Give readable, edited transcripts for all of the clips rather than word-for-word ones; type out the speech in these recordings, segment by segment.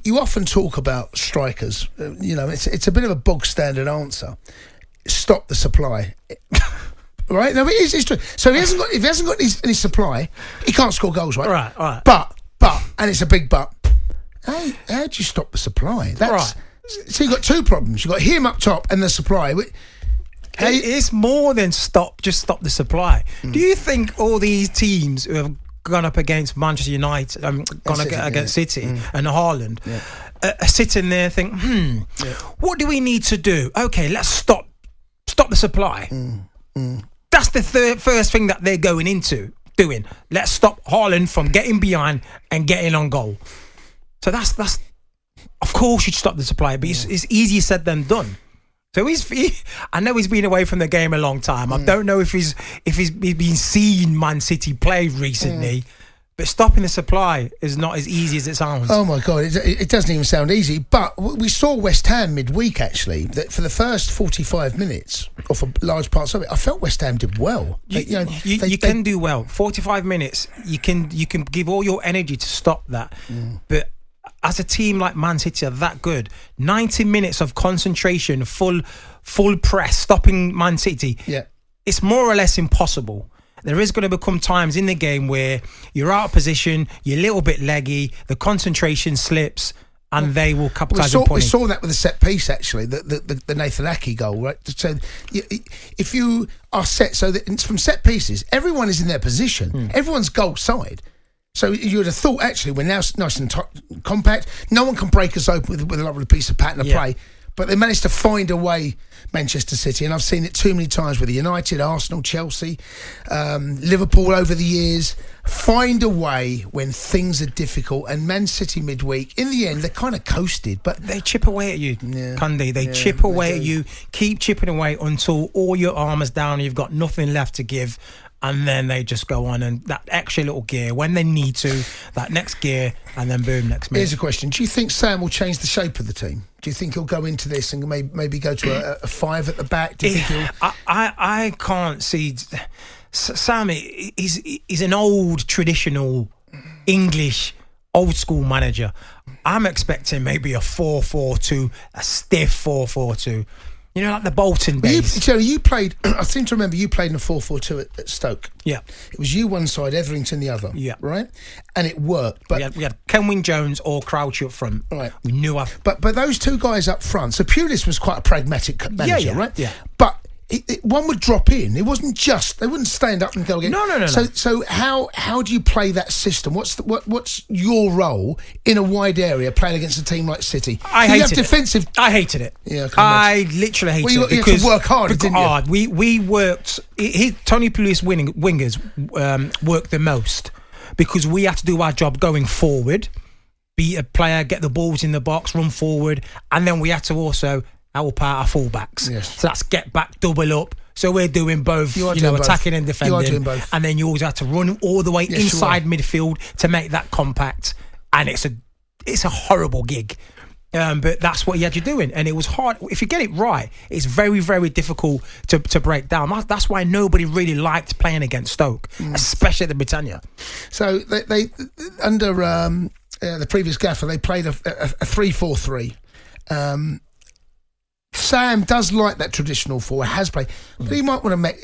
you often talk about strikers. It's a bit of a bog standard answer. Stop the supply. Right? No, it's true. So if he hasn't got any supply, he can't score goals, right? Right. But, and it's a big but. How do you stop the supply? Right. So you've got two problems. You've got him up top and the supply. It's more than just stop the supply. Do you think all these teams who have gone up against Manchester United, against City and Haaland, are sitting there thinking, what do we need to do? Okay, let's stop the supply. That's the first thing that they're going into doing. Let's stop Haaland from getting behind and getting on goal. So that's of course you'd stop the supply, but it's easier said than done. So I know he's been away from the game a long time. I don't know if he's been seeing Man City play recently. But stopping the supply is not as easy as it sounds. Oh my God, it doesn't even sound easy. But we saw West Ham midweek, actually, that for the first 45 minutes, or for large parts of it, I felt West Ham did well. You can do well. 45 minutes, you can give all your energy to stop that. But as a team like Man City are that good, 90 minutes of concentration, full press, stopping Man City, it's more or less impossible. There is going to become times in the game where you're out of position, you're a little bit leggy, the concentration slips, and they will capitalise on points. We saw that with the set piece, actually, the Nathan Ake goal, right? So if you are set, so that from set pieces, everyone is in their position, everyone's goal side. So you would have thought, actually, we're now nice and compact. No one can break us open with a lovely piece of pattern of play. But they managed to find a way, Manchester City, and I've seen it too many times with United, Arsenal, Chelsea, Liverpool over the years. Find a way when things are difficult, and Man City midweek, in the end, they kind of coasted. But they chip away at you, Cundy. They chip away at you, keep chipping away until all your armour's down and you've got nothing left to give. And then they just go on and that extra little gear when they need to, that next gear, and then boom, next minute. Here's a question. Do you think Sam will change the shape of the team? Do you think he'll go into this and maybe go to a five at the back? Do you think he'll... I can't see... Sam is an old, traditional, English, old-school manager. I'm expecting maybe a 4-4-2, a stiff 4-4-2. You know, like the Bolton days. You played, I seem to remember you played in a 4-4-2 at Stoke. Yeah. It was you one side, Etherington the other. Yeah. Right? And it worked. But we had Kenwyn Jones or Crouch up front. Right. We knew But those two guys up front, so Pulis was quite a pragmatic manager, right? Yeah. But one would drop in. It wasn't just, they wouldn't stand up and go again. No. So how do you play that system? What's your role in a wide area playing against a team like City? I hated it. Yeah, I literally hated it. You had to work hard, didn't you? We worked. Tony Pulis wingers worked the most because we had to do our job going forward, beat a player, get the balls in the box, run forward, and then we had to also help out our fullbacks. Yes. So that's get back, double up. So we're doing both, attacking and defending. You are doing both. And then you always have to run all the way inside midfield to make that compact. And it's a horrible gig. But that's what he had you doing. And it was hard. If you get it right, it's very, very difficult to break down. That's why nobody really liked playing against Stoke, especially at the Britannia. So they under the previous gaffer, they played a 3-4-3. Sam does like that traditional 4, has played, but he might want to mess.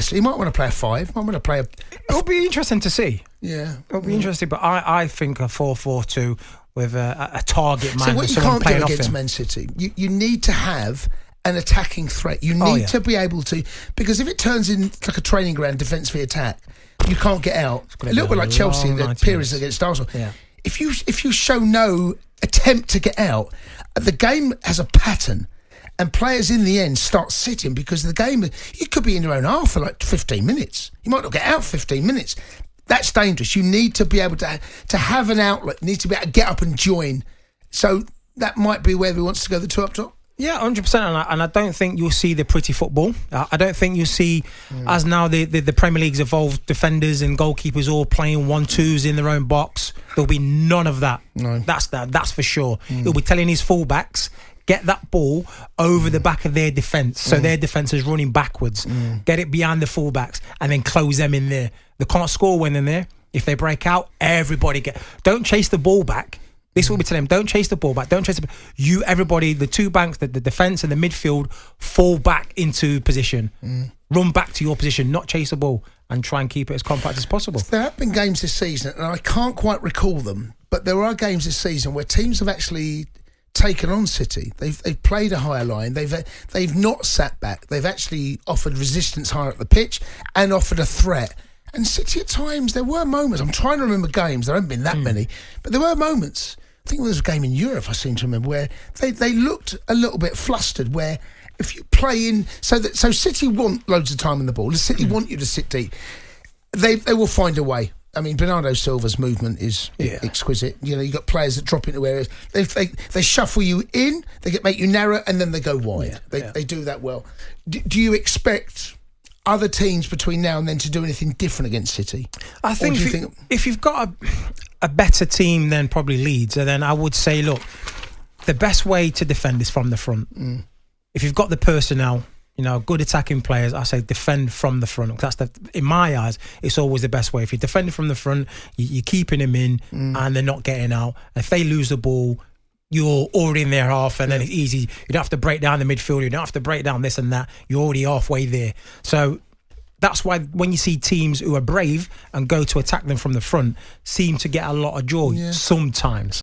He might want to play a 5. Might want to play It'll be interesting to see. Yeah, it'll be interesting. But I think a 4-4-2 with a target man. So what you can't do against Man City, you need to have an attacking threat. You need to be able to, because if it turns in like a training ground defence v attack, you can't get out. A little bit like Chelsea, the periods against Arsenal. Yeah. If you show no attempt to get out, the game has a pattern. And players in the end start sitting because the game, you could be in your own half for like 15 minutes. You might not get out 15 minutes. That's dangerous. You need to be able to have an outlet. You need to be able to get up and join. So that might be where he wants to go, the 2 up top. Yeah, 100%. And I don't think you'll see the pretty football. I don't think you'll see, as now the Premier League's evolved, defenders and goalkeepers all playing 1-2s in their own box. There'll be none of that. No. That's for sure. He'll be telling his fullbacks, get that ball over the back of their defence, so their defence is running backwards. Get it behind the fullbacks and then close them in there. They can't score when they're there. If they break out, everybody don't chase the ball back. This will be telling them, don't chase the ball back, don't chase you, everybody, the two banks, the defence and the midfield, fall back into position. Run back to your position, not chase the ball, and try and keep it as compact as possible. There have been games this season, and I can't quite recall them, but there are games this season where teams have actually taken on City. They've played a higher line. They've not sat back. They've actually offered resistance higher up the pitch and offered a threat. And City at times, there were moments, I'm trying to remember games, there haven't been that many, but there were moments, I think there was a game in Europe I seem to remember, where they looked a little bit flustered, where if you play in, so City want loads of time on the ball, City want you to sit deep, they will find a way. I mean, Bernardo Silva's movement is exquisite. You know, you've got players that drop into areas, they shuffle you in, make you narrow, and then they go wide. They do that well. Do you expect other teams between now and then to do anything different against City? I think if you've got a better team than probably Leeds, then I would say, look, the best way to defend is from the front. If you've got the personnel, you know, good attacking players, I say defend from the front. That's in my eyes, it's always the best way. If you're defending from the front, you're keeping them in and they're not getting out. If they lose the ball, you're already in their half, and then it's easy. You don't have to break down the midfield. You don't have to break down this and that. You're already halfway there. So that's why when you see teams who are brave and go to attack them from the front, seem to get a lot of joy sometimes.